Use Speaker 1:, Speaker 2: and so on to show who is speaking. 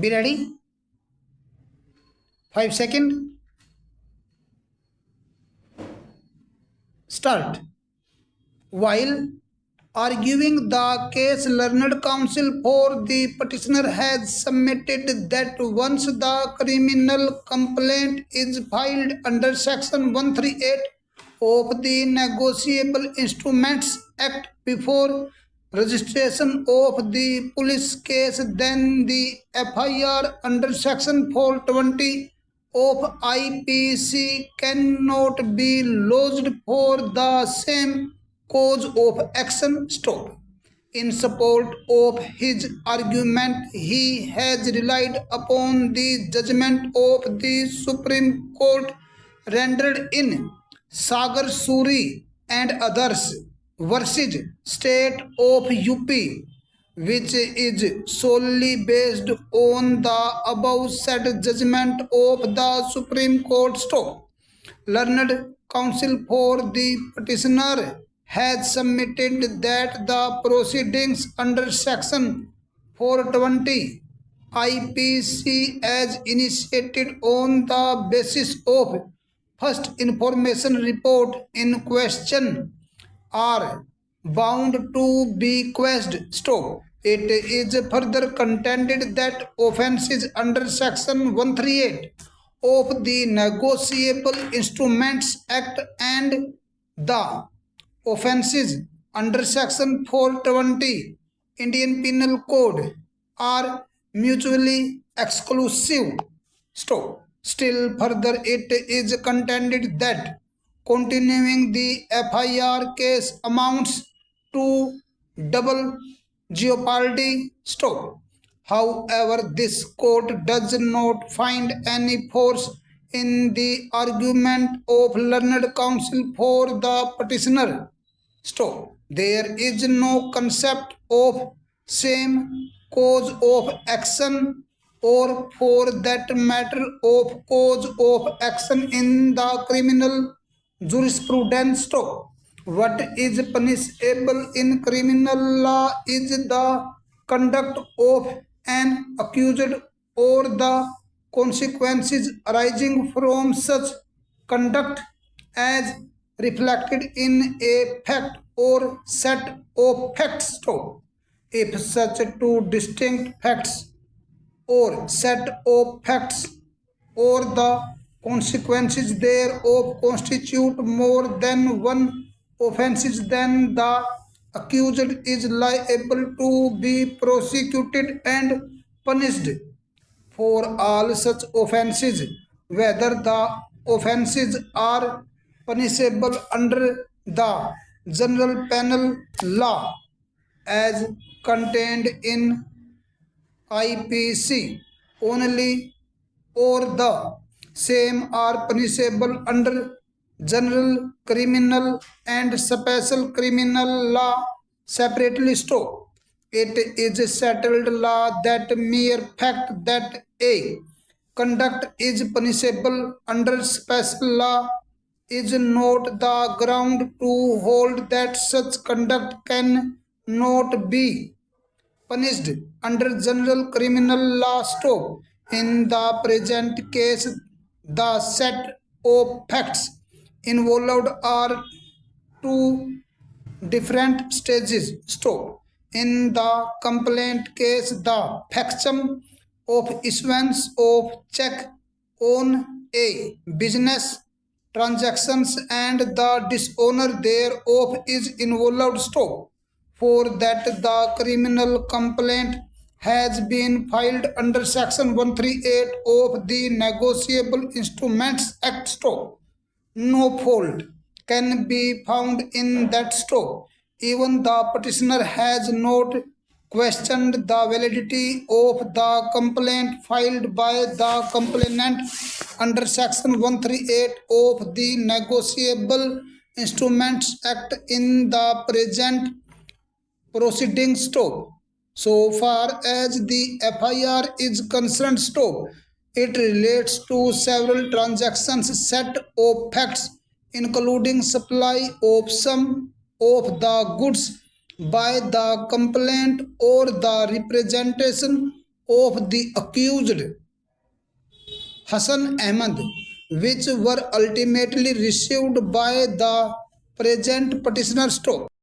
Speaker 1: Be ready. 5 seconds. Start. While arguing the case, learned counsel for the petitioner has submitted that once the criminal complaint is filed under Section 138 of the Negotiable Instruments Act before registration of the police case, then the FIR under Section 420 of IPC cannot be lodged for the same cause of action. Stop. In support of his argument, he has relied upon the judgment of the Supreme Court rendered in Sagar Suri and others versus State of UP, which is solely based on the above said judgment of the Supreme Court. Stop. Learned counsel for the petitioner has submitted that the proceedings under Section 420 IPC as initiated on the basis of first information report in question are bound to be quashed. Stop. It is further contended that offences under Section 138 of the Negotiable Instruments Act and the offences under Section 420 Indian Penal Code are mutually exclusive. Stop. Still further, it is contended that continuing the FIR case amounts to double jeopardy. Stop. However, this court does not find any force in the argument of learned counsel for the petitioner. Stop. There is no concept of same cause of action or for that matter of cause of action in the criminal jurisprudence. Stop. What is punishable in criminal law is the conduct of an accused or the consequences arising from such conduct as reflected in a fact or set of facts. Stop. If such two distinct facts or set of facts or the consequences thereof constitute more than one offences, then the accused is liable to be prosecuted and punished for all such offences, whether the offences are punishable under the general penal law as contained in IPC only, or the same are punishable under general criminal and special criminal law separately. Stop. It is a settled law that mere fact that a conduct is punishable under special law is not the ground to hold that such conduct can not be punished under general criminal law. Stop. In the present case, the set of facts involved are two different stages. Stop. In the complaint case, the faction of issuance of check on a business transactions and the dishonor thereof is involved. Stop. For that the criminal complaint has been filed under Section 138 of the Negotiable Instruments Act. Stop. No fault can be found in that. Stop. Even the petitioner has not questioned the validity of the complaint filed by the complainant under Section 138 of the Negotiable Instruments Act in the present proceedings. Stop. So far as the FIR is concerned, stop. It relates to several transactions, set of facts, including supply of some of the goods by the complaint or the representation of the accused Hassan Ahmed, which were ultimately received by the present petitioner. Stop.